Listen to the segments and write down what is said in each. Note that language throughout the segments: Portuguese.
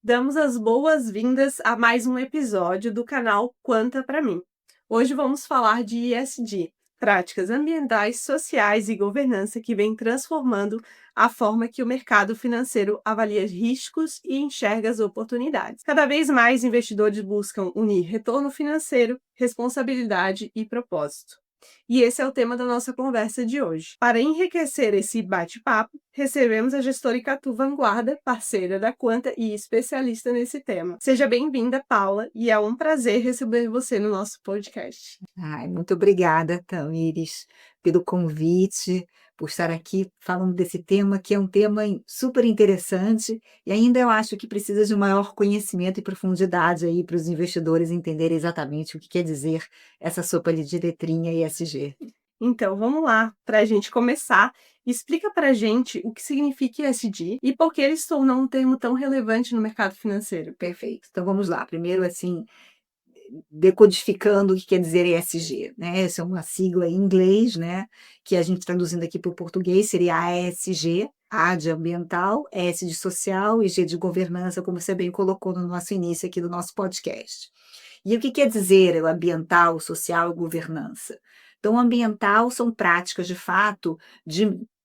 Damos as boas-vindas a mais um episódio do canal Quanta para mim. Hoje vamos falar de ESG, práticas ambientais, sociais e governança que vem transformando a forma que o mercado financeiro avalia riscos e enxerga as oportunidades. Cada vez mais investidores buscam unir retorno financeiro, responsabilidade e propósito. E esse é o tema da nossa conversa de hoje. Para enriquecer esse bate-papo, recebemos a gestora Icatu Vanguarda, parceira da Quanta e especialista nesse tema. Seja bem-vinda, Paula, e é um prazer receber você no nosso podcast. Ai, muito obrigada, Tamires, pelo convite, por estar aqui falando desse tema, que é um tema super interessante, e ainda eu acho que precisa de um maior conhecimento e profundidade aí para os investidores entenderem exatamente o que quer dizer essa sopa de letrinha ESG. Então, vamos lá, para a gente começar. Explica para a gente o que significa ESG e por que ele se tornou um termo tão relevante no mercado financeiro. Perfeito. Então vamos lá. Primeiro, assim, decodificando o que quer dizer ESG, né? Essa é uma sigla em inglês, né? Que a gente traduzindo aqui para o português seria ASG, A de ambiental, S de social e G de governança, como você bem colocou no nosso início aqui do nosso podcast. E o que quer dizer o ambiental, social e governança? Então, ambiental são práticas, de fato,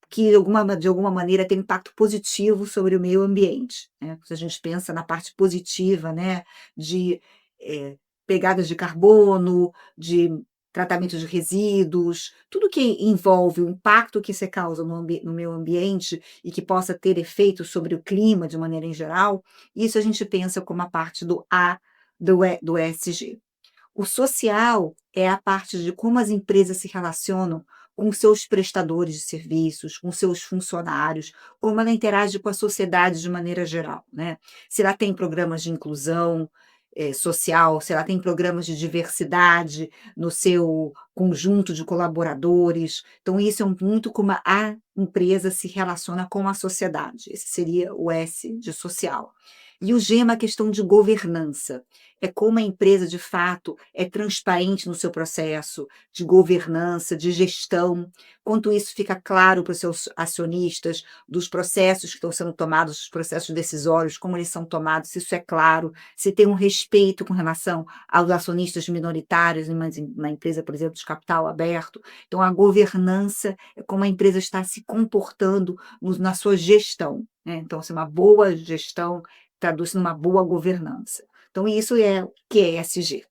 que de alguma maneira tem impacto positivo sobre o meio ambiente, né? Se a gente pensa na parte positiva, né, de eh, pegadas de carbono, de tratamento de resíduos, tudo que envolve o impacto que você causa no meio ambiente e que possa ter efeito sobre o clima de maneira em geral, isso a gente pensa como a parte do A do ESG. O social é a parte de como as empresas se relacionam com seus prestadores de serviços, com seus funcionários, como ela interage com a sociedade de maneira geral, né? Se ela tem programas de inclusão social, se ela tem programas de diversidade no seu conjunto de colaboradores. Então, isso é muito como a empresa se relaciona com a sociedade. Esse seria o S de social. E o G é uma questão de governança. É como a empresa, de fato, é transparente no seu processo de governança, de gestão, quanto isso fica claro para os seus acionistas, dos processos que estão sendo tomados, os processos decisórios, como eles são tomados, se isso é claro, se tem um respeito com relação aos acionistas minoritários em uma empresa, por exemplo, de capital aberto. Então, a governança é como a empresa está se comportando na sua gestão, né? Então, assim, uma boa gestão traduz numa boa governança. Então, isso é o que é ESG.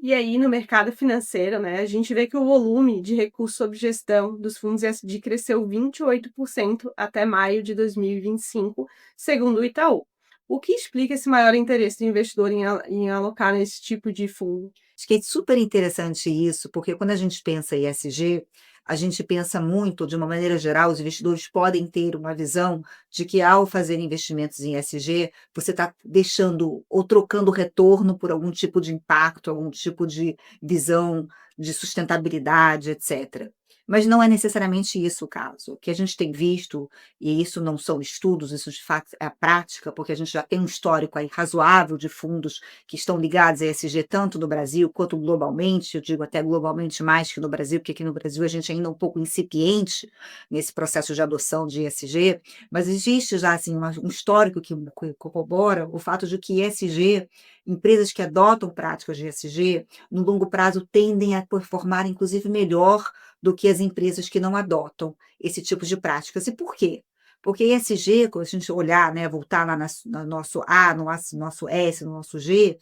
E aí, no mercado financeiro, né, a gente vê que o volume de recursos sob gestão dos fundos ESG cresceu 28% até maio de 2025, segundo o Itaú. O que explica esse maior interesse do investidor em alocar nesse tipo de fundo? Acho que é super interessante isso, porque quando a gente pensa em ESG, a gente pensa muito, de uma maneira geral, os investidores podem ter uma visão de que ao fazer investimentos em ESG, você está deixando ou trocando retorno por algum tipo de impacto, algum tipo de visão de sustentabilidade, etc. Mas não é necessariamente isso o caso. O que a gente tem visto, e isso não são estudos, isso de fato é a prática, porque a gente já tem um histórico aí razoável de fundos que estão ligados a ESG tanto no Brasil quanto globalmente, eu digo até globalmente mais que no Brasil, porque aqui no Brasil a gente ainda é um pouco incipiente nesse processo de adoção de ESG, mas existe já assim, um histórico que corrobora o fato de que ESG, empresas que adotam práticas de ESG, no longo prazo tendem a performar inclusive melhor do que as empresas que não adotam esse tipo de práticas. E por quê? Porque ESG, quando a gente olhar, né, voltar lá no nosso A, no nosso S, no nosso G,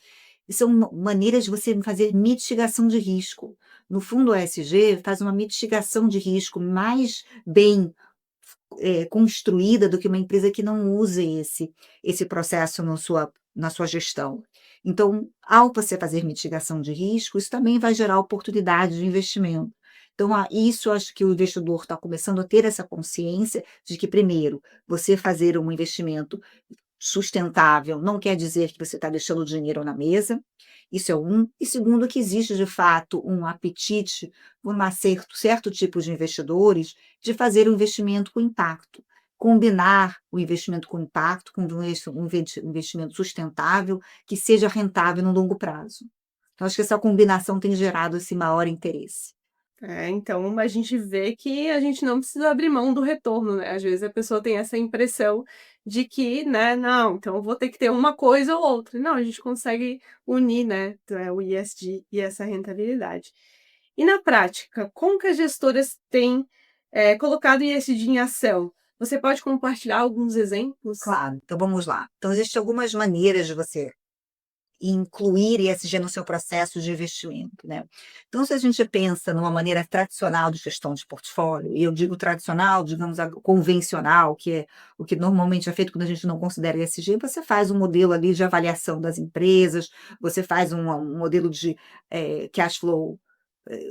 são maneiras de você fazer mitigação de risco. No fundo, o ESG faz uma mitigação de risco mais bem construída do que uma empresa que não use esse processo na sua gestão. Então, ao você fazer mitigação de risco, isso também vai gerar oportunidade de investimento. Então, isso eu acho que o investidor está começando a ter essa consciência de que, primeiro, você fazer um investimento sustentável não quer dizer que você está deixando o dinheiro na mesa, isso é um. E segundo, que existe de fato um apetite por certo tipo de investidores de fazer um investimento com impacto, combinar o investimento com impacto com um investimento sustentável que seja rentável no longo prazo. Então, acho que essa combinação tem gerado esse maior interesse. Então a gente vê que a gente não precisa abrir mão do retorno, né? Às vezes a pessoa tem essa impressão de que, né, não, então eu vou ter que ter uma coisa ou outra. Não, a gente consegue unir, né, o ESG e essa rentabilidade. E na prática, como que as gestoras têm, colocado o ESG em ação? Você pode compartilhar alguns exemplos? Claro, então vamos lá. Então existem algumas maneiras de você incluir ESG no seu processo de investimento, né. Então se a gente pensa numa maneira tradicional de gestão de portfólio, e eu digo tradicional, digamos, a convencional, que é o que normalmente é feito quando a gente não considera ESG, você faz um modelo ali de avaliação das empresas, você faz um modelo de, cash flow,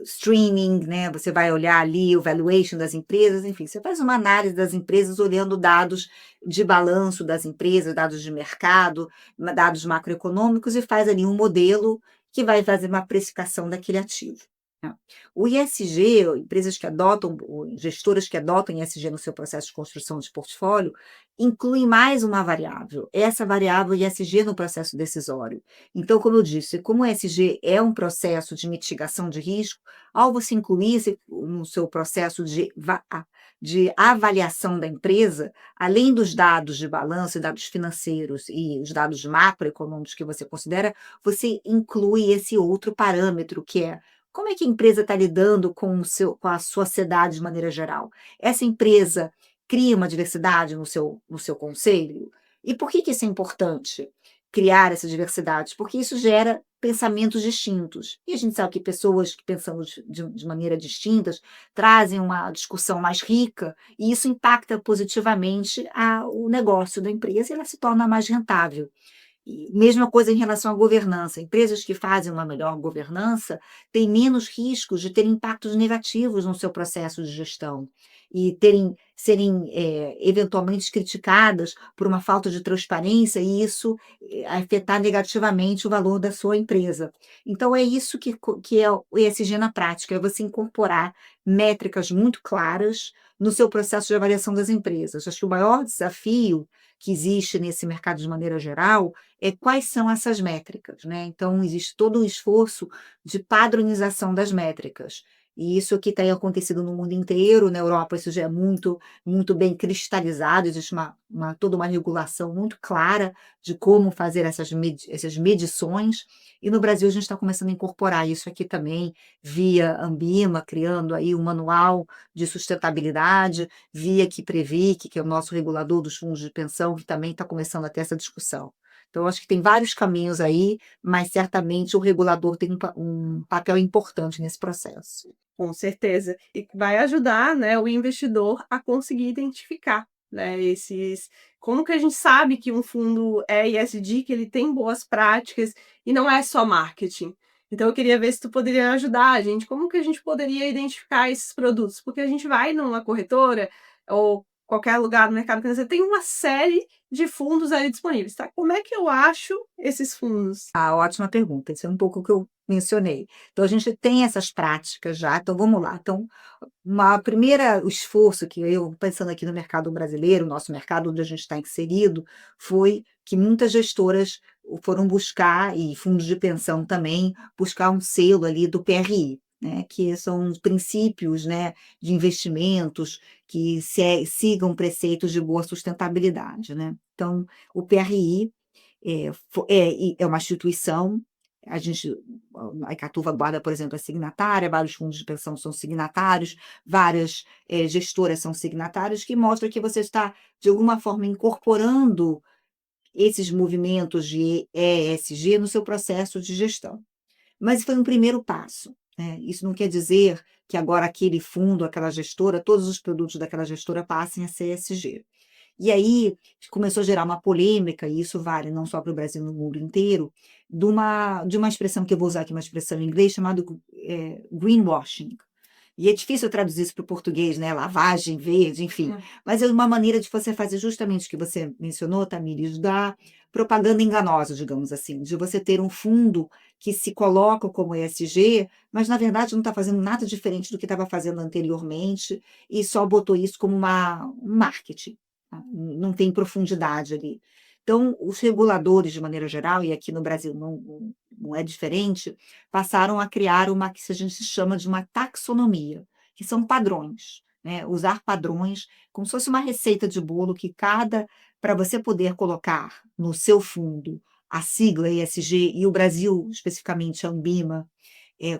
streaming, né, você vai olhar ali o valuation das empresas, enfim, você faz uma análise das empresas olhando dados de balanço das empresas, dados de mercado, dados macroeconômicos e faz ali um modelo que vai fazer uma precificação daquele ativo, né. O ESG, empresas que adotam, ou gestoras que adotam ESG no seu processo de construção de portfólio, incluem mais uma variável, essa variável ESG no processo decisório. Então, como eu disse, como o ESG é um processo de mitigação de risco, ao você incluir no seu processo de avaliação da empresa, além dos dados de balanço e dados financeiros e os dados macroeconômicos que você considera, você inclui esse outro parâmetro, que é como é que a empresa está lidando com a sociedade de maneira geral. Essa empresa cria uma diversidade no seu conselho? E por que isso é importante? Criar essa diversidade, porque isso gera pensamentos distintos. E a gente sabe que pessoas que pensam de maneira distintas trazem uma discussão mais rica, e isso impacta positivamente o negócio da empresa e ela se torna mais rentável. E mesma coisa em relação à governança. Empresas que fazem uma melhor governança têm menos riscos de ter impactos negativos no seu processo de gestão e serem eventualmente criticadas por uma falta de transparência e isso afetar negativamente o valor da sua empresa. Então é isso que é o ESG na prática, é você incorporar métricas muito claras no seu processo de avaliação das empresas. Acho que o maior desafio que existe nesse mercado de maneira geral quais são essas métricas, né. Então existe todo um esforço de padronização das métricas, e isso que tem acontecido no mundo inteiro, na Europa isso já é muito muito bem cristalizado, existe toda uma regulação muito clara de como fazer essas medições, e no Brasil a gente está começando a incorporar isso aqui também, via Anbima, criando aí um manual de sustentabilidade, via Previc, que é o nosso regulador dos fundos de pensão, que também está começando a ter essa discussão. Então, acho que tem vários caminhos aí, mas certamente o regulador tem um papel importante nesse processo. Com certeza. E vai ajudar, né, o investidor a conseguir identificar, né, esses como que a gente sabe que um fundo é ESG, que ele tem boas práticas e não é só marketing. Então eu queria ver se tu poderia ajudar a gente, como que a gente poderia identificar esses produtos? Porque a gente vai numa corretora ou qualquer lugar no mercado financeiro, tem uma série de fundos ali disponíveis, tá? Como é que eu acho esses fundos? Ah, ótima pergunta, isso é um pouco o que eu mencionei. Então a gente tem essas práticas já, então vamos lá. Então, uma primeira o esforço que eu pensando aqui no mercado brasileiro, nosso mercado onde a gente está inserido, foi que muitas gestoras foram buscar, e fundos de pensão também, buscar um selo ali do PRI, né, que são os princípios, né, de investimentos que sigam preceitos de boa sustentabilidade, né. Então, o PRI é uma instituição, a gente a Icatuva guarda, por exemplo, é signatária, vários fundos de pensão são signatários, várias, gestoras são signatárias, que mostra que você está, de alguma forma, incorporando esses movimentos de ESG no seu processo de gestão. Mas foi um primeiro passo, né, isso não quer dizer que agora aquele fundo, aquela gestora, todos os produtos daquela gestora passem a ser ESG. E aí começou a gerar uma polêmica, e isso vale não só para o Brasil, no mundo inteiro, de uma expressão que eu vou usar aqui, uma expressão em inglês chamada greenwashing. E é difícil traduzir isso para o português, né, lavagem verde, enfim, mas é uma maneira de você fazer justamente o que você mencionou, Tamires, da propaganda enganosa, digamos assim, de você ter um fundo que se coloca como ESG, mas na verdade não está fazendo nada diferente do que estava fazendo anteriormente e só botou isso como um marketing, tá, não tem profundidade ali. Então, os reguladores, de maneira geral, e aqui no Brasil não é diferente, passaram a criar uma que a gente chama de uma taxonomia, que são padrões, né, usar padrões como se fosse uma receita de bolo que cada para você poder colocar no seu fundo a sigla ESG, e o Brasil, especificamente a Ambima,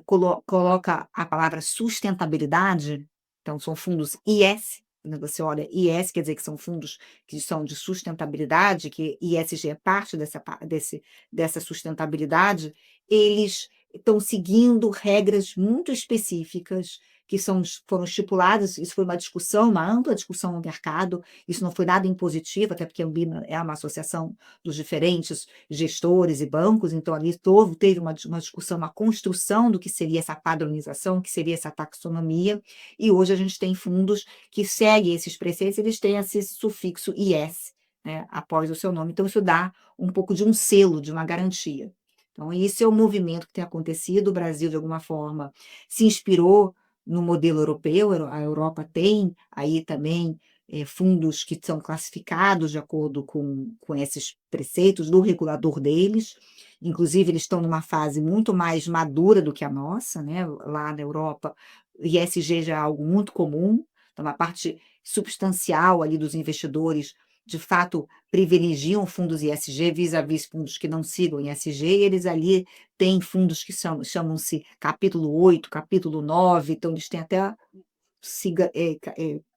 coloca a palavra sustentabilidade, então são fundos IS, quando você olha IS, quer dizer que são fundos que são de sustentabilidade, que ISG é parte dessa sustentabilidade, eles estão seguindo regras muito específicas que foram estipuladas. Isso foi uma discussão, uma ampla discussão no mercado, isso não foi nada impositivo, até porque a Ambima é uma associação dos diferentes gestores e bancos, então ali teve uma discussão, uma construção do que seria essa padronização, que seria essa taxonomia, e hoje a gente tem fundos que seguem esses preceitos, eles têm esse sufixo IS, né, após o seu nome, então isso dá um pouco de um selo, de uma garantia. Então, esse é o movimento que tem acontecido. O Brasil, de alguma forma, se inspirou no modelo europeu, a Europa tem aí também fundos que são classificados de acordo com esses preceitos do regulador deles. Inclusive, eles estão numa fase muito mais madura do que a nossa, né? Lá na Europa, o ISG já é algo muito comum, então, uma parte substancial ali dos investidores, de fato, privilegiam fundos ISG vis-à-vis fundos que não sigam ISG, e eles ali têm fundos que chamam-se capítulo 8, capítulo 9, então eles têm até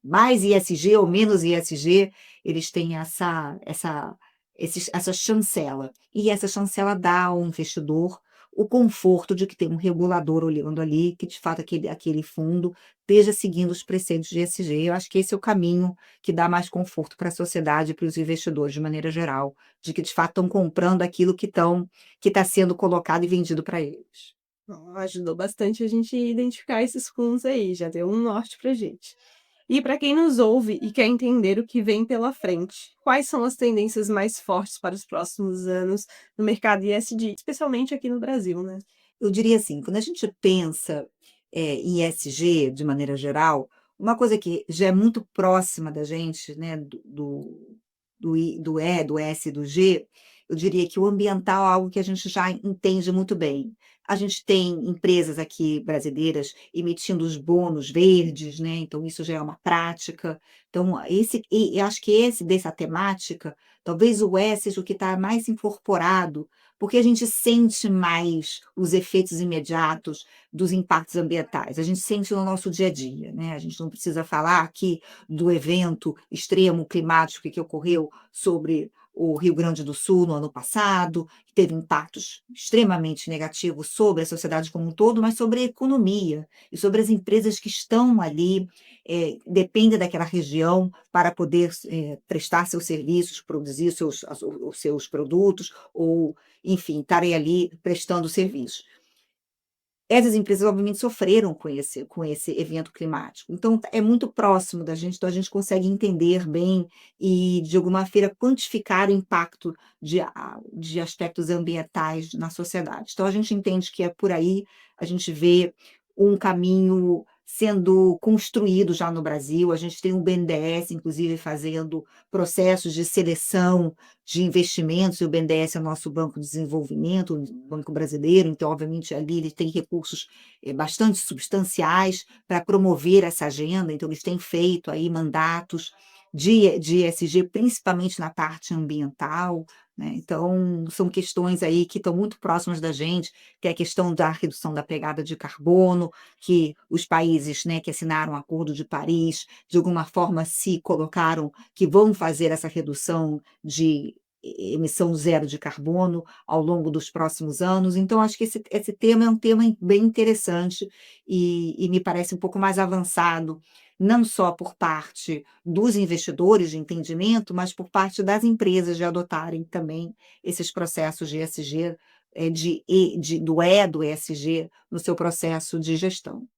mais ISG ou menos ISG, eles têm essa chancela. E essa chancela dá ao investidor o conforto de que tem um regulador olhando ali, que de fato aquele fundo esteja seguindo os preceitos de ESG. Eu acho que esse é o caminho que dá mais conforto para a sociedade e para os investidores de maneira geral, de que de fato estão comprando aquilo que está sendo colocado e vendido para eles. Ó, ajudou bastante a gente identificar esses fundos aí, já deu um norte pra gente. E para quem nos ouve e quer entender o que vem pela frente, quais são as tendências mais fortes para os próximos anos no mercado ESG, especialmente aqui no Brasil, né? Eu diria assim, quando a gente pensa, em ESG, de maneira geral, uma coisa que já é muito próxima da gente, né, do S e do G, eu diria que o ambiental é algo que a gente já entende muito bem. A gente tem empresas aqui brasileiras emitindo os bônus verdes, né, então isso já é uma prática. Então eu acho que dessa temática, talvez o S seja o que está mais incorporado, porque a gente sente mais os efeitos imediatos dos impactos ambientais, a gente sente no nosso dia a dia, né, a gente não precisa falar aqui do evento extremo climático que ocorreu sobre o Rio Grande do Sul no ano passado, que teve impactos extremamente negativos sobre a sociedade como um todo, mas sobre a economia e sobre as empresas que estão ali, dependem daquela região para poder, prestar seus serviços, produzir os seus produtos ou, enfim, estarem ali prestando serviço. Essas empresas, obviamente, sofreram com esse evento climático. Então, é muito próximo da gente, então a gente consegue entender bem e, de alguma feira, quantificar o impacto de aspectos ambientais na sociedade. Então, a gente entende que é por aí, a gente vê um caminho sendo construído já no Brasil. A gente tem o BNDES, inclusive, fazendo processos de seleção de investimentos, e o BNDES é o nosso Banco de Desenvolvimento, o Banco Brasileiro, então, obviamente, ali ele tem recursos bastante substanciais para promover essa agenda, então eles têm feito aí mandatos de ESG, principalmente na parte ambiental, né? Então, são questões aí que estão muito próximas da gente, que é a questão da redução da pegada de carbono, que os países, né, que assinaram o Acordo de Paris, de alguma forma se colocaram que vão fazer essa redução de emissão zero de carbono ao longo dos próximos anos. Então, acho que esse tema é um tema bem interessante e me parece um pouco mais avançado, não só por parte dos investidores de entendimento, mas por parte das empresas de adotarem também esses processos de ESG, do ESG no seu processo de gestão.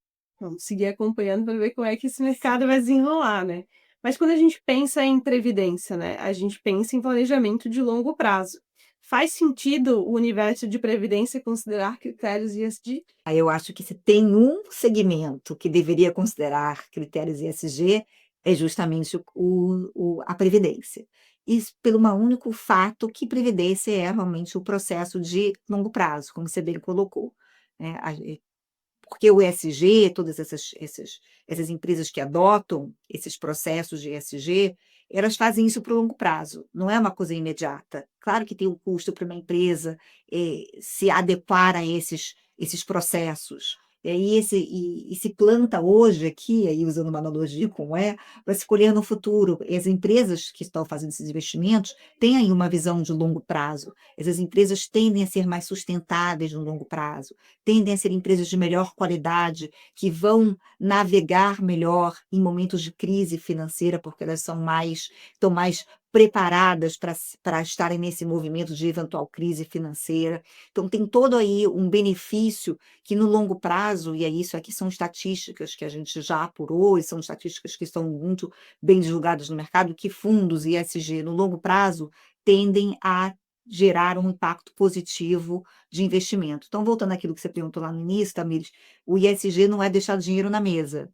Vamos seguir acompanhando para ver como é que esse mercado vai desenrolar, né? Mas quando a gente pensa em previdência, né, a gente pensa em planejamento de longo prazo. Faz sentido o universo de previdência considerar critérios ESG? Aí eu acho que se tem um segmento que deveria considerar critérios ESG, é justamente a previdência. Isso pelo uma único fato que previdência é realmente o processo de longo prazo, como você bem colocou, né. Porque o ESG, todas essas empresas que adotam esses processos de ESG, elas fazem isso para o longo prazo, não é uma coisa imediata. Claro que tem um custo para uma empresa, se adequar a esses processos. E se planta hoje aqui, aí usando uma analogia como para se colher no futuro. E as empresas que estão fazendo esses investimentos têm aí uma visão de longo prazo. Essas empresas tendem a ser mais sustentáveis no longo prazo, tendem a ser empresas de melhor qualidade, que vão navegar melhor em momentos de crise financeira, porque elas estão mais preparadas para estarem nesse movimento de eventual crise financeira. Então tem todo aí um benefício que no longo prazo, e aí isso aqui são estatísticas que a gente já apurou e são estatísticas que estão muito bem divulgadas no mercado, que fundos ESG no longo prazo tendem a gerar um impacto positivo de investimento. Então voltando àquilo que você perguntou lá no início, Tamires, o ESG não é deixar dinheiro na mesa,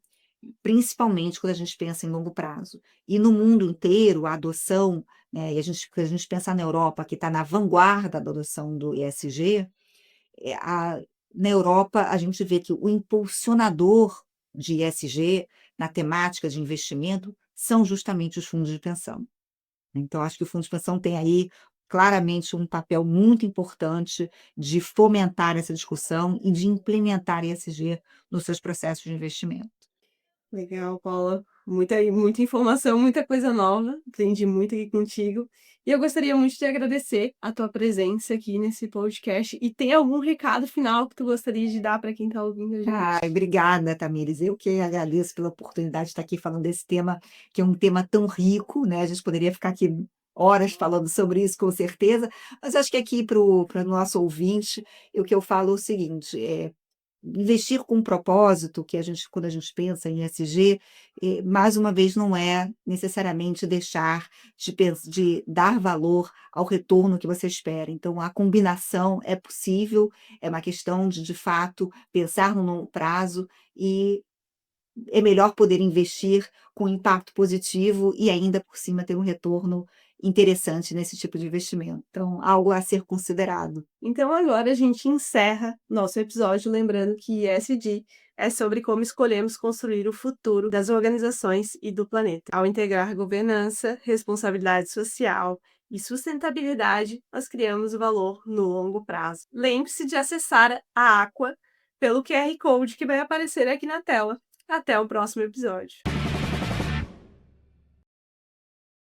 principalmente quando a gente pensa em longo prazo. E no mundo inteiro, a adoção, né, quando a gente pensar na Europa, que está na vanguarda da adoção do ESG, na Europa a gente vê que o impulsionador de ESG na temática de investimento são justamente os fundos de pensão. Então, acho que o fundo de pensão tem aí claramente um papel muito importante de fomentar essa discussão e de implementar ESG nos seus processos de investimento. Legal, Paula. Muita informação, muita coisa nova. Aprendi muito aqui contigo. E eu gostaria muito de agradecer a tua presença aqui nesse podcast. E tem algum recado final que tu gostaria de dar para quem está ouvindo a gente? Ai, obrigada, Tamires. Eu que agradeço pela oportunidade de estar aqui falando desse tema, que é um tema tão rico, né? A gente poderia ficar aqui horas falando sobre isso, com certeza, mas acho que aqui para o nosso ouvinte, o que eu falo é o seguinte: investir com propósito, que quando a gente pensa em ESG, mais uma vez, não é necessariamente deixar de dar valor ao retorno que você espera. Então, a combinação é possível, é uma questão de fato, pensar no longo prazo e é melhor poder investir com impacto positivo e ainda por cima ter um retorno interessante nesse tipo de investimento. Então, algo a ser considerado. Então agora a gente encerra nosso episódio lembrando que ESG é sobre como escolhemos construir o futuro das organizações e do planeta. Ao integrar governança, responsabilidade social e sustentabilidade, nós criamos o valor no longo prazo. Lembre-se de acessar a Aqua pelo QR Code que vai aparecer aqui na tela. Até o próximo episódio.